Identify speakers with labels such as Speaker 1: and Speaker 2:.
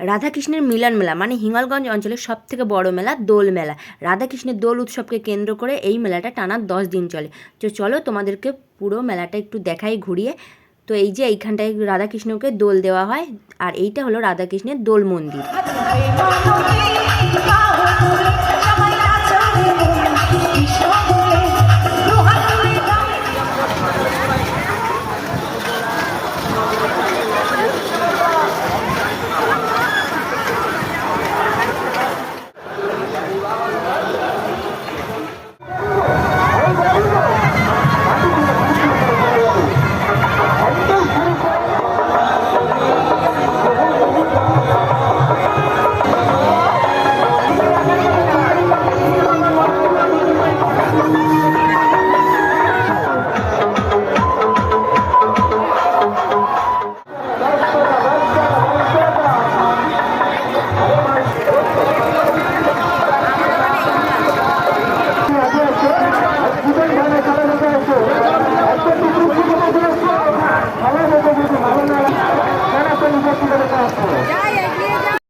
Speaker 1: রাধাকৃষ্ণের মিলন মেলা মানে হিঙ্গলগঞ্জ অঞ্চলের সবথেকে বড় মেলা দোল মেলা। রাধাকৃষ্ণের দোল উৎসবকে কেন্দ্র করে এই মেলাটা টানা 10 দিন চলে। তো চলো তোমাদেরকে পুরো মেলাটা একটু দেখাই ঘুরিয়ে। তো এই যে এইখানটায় রাধাকৃষ্ণকে দোল দেওয়া হয়, আর এইটা হলো রাধাকৃষ্ণের দোল মন্দির।